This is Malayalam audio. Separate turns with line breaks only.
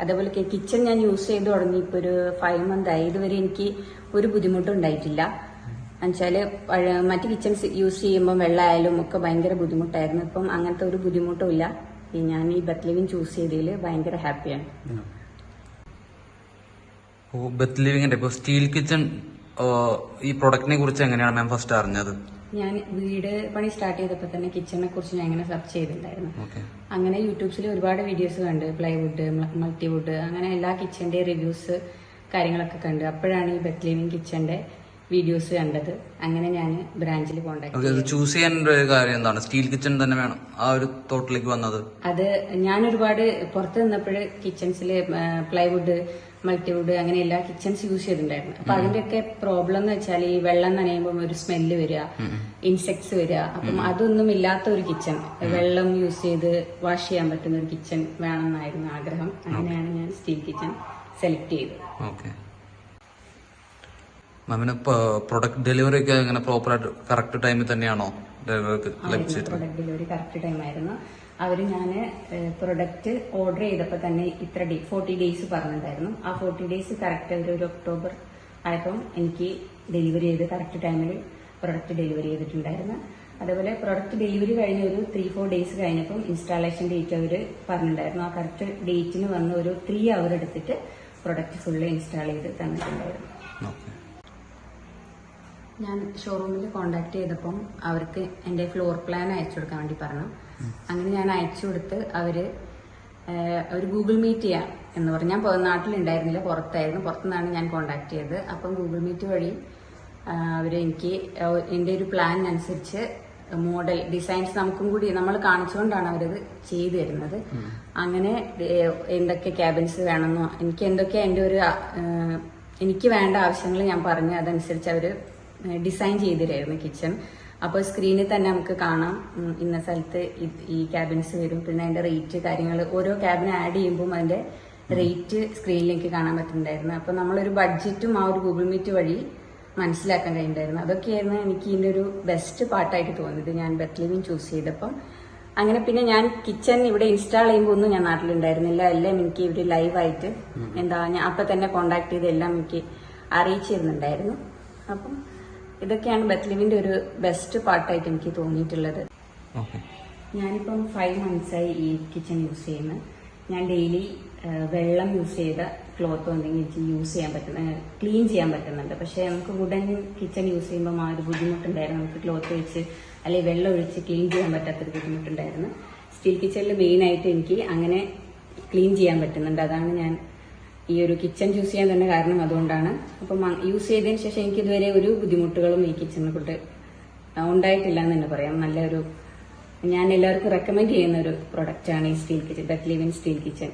അതേപോലെ കിച്ചൺ ഞാൻ യൂസ് ചെയ്ത് തുടങ്ങി ഇപ്പോൾ ഒരു 5 months ആയി. ഇതുവരെ എനിക്ക് ഒരു ബുദ്ധിമുട്ടും ഉണ്ടായിട്ടില്ല. എന്നുവെച്ചാല് മറ്റ് കിച്ചൺസ് യൂസ് ചെയ്യുമ്പോൾ വെള്ളമായാലും ഒക്കെ ഭയങ്കര ബുദ്ധിമുട്ടായിരുന്നു. ഇപ്പം അങ്ങനത്തെ ഒരു ബുദ്ധിമുട്ടും ഇല്ല. ഞാൻ ഈ ബെത്ത് ലിവിംഗ് ചൂസ് ചെയ്തതിൽ ഭയങ്കര ഹാപ്പിയാണ്.
ബെത്ത് ലിവിംഗിന്റെ ഇപ്പോൾ സ്റ്റീൽ കിച്ചൺ ഈ പ്രൊഡക്റ്റിനെ കുറിച്ച് എങ്ങനെയാണ് മാം ഫസ്റ്റ് അറിഞ്ഞത്?
ഞാൻ വീട് പണി സ്റ്റാർട്ട് ചെയ്തപ്പോൾ തന്നെ കിച്ചണിനെ കുറിച്ച് ഞാൻ ഇങ്ങനെ സെർച്ച് ചെയ്തിട്ടുണ്ടായിരുന്നു. അങ്ങനെ യൂട്യൂബ്സിൽ ഒരുപാട് വീഡിയോസ് കണ്ട്, പ്ലൈവുഡ്, മൾട്ടിവുഡ്, അങ്ങനെ എല്ലാ കിച്ചന്റെ റിവ്യൂസ് കാര്യങ്ങളൊക്കെ കണ്ട്. അപ്പോഴാണ് ഈ ബെത്ത് ലിവിംഗ് കിച്ചന്റെ വീഡിയോസ് കണ്ടത്. അങ്ങനെ ഞാൻ ബ്രാഞ്ചിൽ കോൺടാക്ട്
ചൂസ് ചെയ്യാൻ കാര്യം എന്താണ്? സ്റ്റീൽ കിച്ചൺ തന്നെ വേണം ആ ഒരു തോട്ടിലേക്ക് വന്നത്? അത്
ഞാൻ ഒരുപാട് പുറത്ത് നിന്നപ്പോൾ കിച്ചൺസിൽ പ്ലൈവുഡ്, മൾട്ടിവുഡ് അങ്ങനെ എല്ലാ കിച്ചൺസ് യൂസ് ചെയ്തിട്ടുണ്ടായിരുന്നു. അപ്പൊ അതിന്റെയൊക്കെ പ്രോബ്ലം എന്ന് വെച്ചാൽ ഈ വെള്ളം നനയുമ്പോൾ ഒരു സ്മെല്ല് വരിക, ഇൻസെക്ട്സ് വരിക. അപ്പം അതൊന്നും ഇല്ലാത്ത ഒരു കിച്ചൺ, വെള്ളം യൂസ് ചെയ്ത് വാഷ് ചെയ്യാൻ പറ്റുന്ന ഒരു കിച്ചൺ വേണമെന്നായിരുന്നു ആഗ്രഹം. അങ്ങനെയാണ് ഞാൻ സ്റ്റീൽ കിച്ചൺ സെലക്ട് ചെയ്തത്.
മാമിന് പ്രൊഡക്റ്റ് ഡെലിവറി ഒക്കെ എങ്ങനെ പ്രോപ്പറായിട്ട് കറക്റ്റ് ടൈമിൽ തന്നെയാണോ
പ്രൊഡക്റ്റ് ഡെലിവറി കറക്റ്റ് ടൈം ആയിരുന്നു. അവര് ഞാൻ പ്രൊഡക്റ്റ് ഓർഡർ ചെയ്തപ്പോൾ തന്നെ ഇത്ര 40 days പറഞ്ഞിട്ടുണ്ടായിരുന്നു. ആ 40 days കറക്റ്റ് ഒരു ഒക്ടോബർ ആയപ്പം എനിക്ക് ഡെലിവറി ചെയ്ത് കറക്റ്റ് ടൈമിൽ പ്രൊഡക്റ്റ് ഡെലിവറി ചെയ്തിട്ടുണ്ടായിരുന്നു. അതേപോലെ പ്രൊഡക്റ്റ് ഡെലിവറി കഴിഞ്ഞ ഒരു 3-4 days കഴിഞ്ഞപ്പം ഇൻസ്റ്റാളേഷൻ ഡേറ്റ് അവർ പറഞ്ഞിട്ടുണ്ടായിരുന്നു. ആ കറക്റ്റ് ഡേറ്റിന് വന്ന് ഒരു 3 hour എടുത്തിട്ട് പ്രൊഡക്റ്റ് ഫുള്ള് ഇൻസ്റ്റാൾ ചെയ്ത് തന്നിട്ടുണ്ടായിരുന്നു. ഞാൻ ഷോറൂമിൽ കോണ്ടാക്ട് ചെയ്തപ്പം അവർക്ക് എൻ്റെ ഫ്ലോർ പ്ലാൻ അയച്ചു കൊടുക്കാൻ വേണ്ടി പറഞ്ഞു. അങ്ങനെ ഞാൻ അയച്ചു കൊടുത്ത് അവര് ഗൂഗിൾ മീറ്റ് ചെയ്യാം എന്ന് പറഞ്ഞു. ഞാൻ നാട്ടിലുണ്ടായിരുന്നില്ല, പുറത്തായിരുന്നു. പുറത്തുനിന്നാണ് ഞാൻ കോണ്ടാക്ട് ചെയ്തത്. അപ്പം ഗൂഗിൾ മീറ്റ് വഴി എനിക്ക് എൻ്റെ ഒരു പ്ലാൻ അനുസരിച്ച് മോഡൽ ഡിസൈൻസ് നമുക്കും കൂടി നമ്മൾ കാണിച്ചുകൊണ്ടാണ് അവരത് ചെയ്തു തരുന്നത്. അങ്ങനെ എന്തൊക്കെ ക്യാബിൻസ് വേണമെന്നോ എനിക്ക് എന്തൊക്കെയാ എൻ്റെ ഒരു എനിക്ക് വേണ്ട ആവശ്യങ്ങൾ ഞാൻ പറഞ്ഞു. അതനുസരിച്ച് അവര് ഡിസൈൻ ചെയ്തിരായിരുന്നു കിച്ചൺ. അപ്പോൾ സ്ക്രീനിൽ തന്നെ നമുക്ക് കാണാം ഇന്ന സ്ഥലത്ത് ഈ ക്യാബിൻസ് വരും, പിന്നെ അതിന്റെ റേറ്റ് കാര്യങ്ങൾ ഓരോ ക്യാബിൻ ആഡ് ചെയ്യുമ്പോൾ അതിന്റെ റേറ്റ് സ്ക്രീനിലേക്ക് കാണാൻ പറ്റുന്നുണ്ടായിരുന്നു. അപ്പോൾ നമ്മളൊരു ബഡ്ജറ്റും ആ ഒരു ഗൂഗിൾ മീറ്റ് വഴി മനസ്സിലാക്കാൻ കഴിയുന്നുണ്ടായിരുന്നു. അതൊക്കെയായിരുന്നു എനിക്ക് ഇതിന്റെ ഒരു ബെസ്റ്റ് പാർട്ടായിട്ട് തോന്നിയത് ഞാൻ ബെത്ത് ലിവിംഗ് ചൂസ് ചെയ്തപ്പം. അങ്ങനെ പിന്നെ ഞാൻ കിച്ചൺ ഇവിടെ ഇൻസ്റ്റാൾ ചെയ്യുമ്പോൾ ഒന്നും ഞാൻ നാട്ടിലുണ്ടായിരുന്നില്ല. എല്ലാം എനിക്ക് ഇവര് ലൈവായിട്ട് ഞാൻ അപ്പൊ തന്നെ കോണ്ടാക്ട് ചെയ്ത് എല്ലാം എനിക്ക് അറിയിച്ചിരുന്നുണ്ടായിരുന്നു. അപ്പം ഇതൊക്കെയാണ് ബെത്ത് ലിവിന്റെ ഒരു ബെസ്റ്റ് പാർട്ടായിട്ട് എനിക്ക് തോന്നിയിട്ടുള്ളത്. ഞാനിപ്പം 5 months ആയി ഈ കിച്ചൺ യൂസ് ചെയ്യുന്നത്. ഞാൻ ഡെയിലി വെള്ളം യൂസ് ചെയ്ത ക്ലോത്ത് എന്തെങ്കിലും യൂസ് ചെയ്യാൻ പറ്റുന്ന ക്ലീൻ ചെയ്യാൻ പറ്റുന്നുണ്ട്. പക്ഷെ നമുക്ക് വുഡൻ കിച്ചൺ യൂസ് ചെയ്യുമ്പോൾ ആ ഒരു ബുദ്ധിമുട്ടുണ്ടായിരുന്നു. നമുക്ക് ക്ലോത്ത് വെച്ച് അല്ലെങ്കിൽ വെള്ളം ഒഴിച്ച് ക്ലീൻ ചെയ്യാൻ പറ്റാത്തൊരു ബുദ്ധിമുട്ടുണ്ടായിരുന്നു. സ്റ്റീൽ കിച്ചണിൽ മെയിൻ ആയിട്ട് എനിക്ക് അങ്ങനെ ക്ലീൻ ചെയ്യാൻ പറ്റുന്നുണ്ട്. അതാണ് ഞാൻ ഈ ഒരു കിച്ചൺ ചൂസ് ചെയ്യാൻ തന്നെ കാരണം അതുകൊണ്ടാണ്. അപ്പം യൂസ് ചെയ്തതിന് ശേഷം എനിക്ക് ഇതുവരെ ഒരു ബുദ്ധിമുട്ടുകളും ഈ കിച്ചണിനെ കൊണ്ട് ഉണ്ടായിട്ടില്ല എന്ന് തന്നെ പറയാം. നല്ലൊരു ഞാൻ എല്ലാവർക്കും റെക്കമെൻഡ് ചെയ്യുന്ന ഒരു പ്രൊഡക്റ്റാണ് ഈ steel kitchen, Beth living steel kitchen.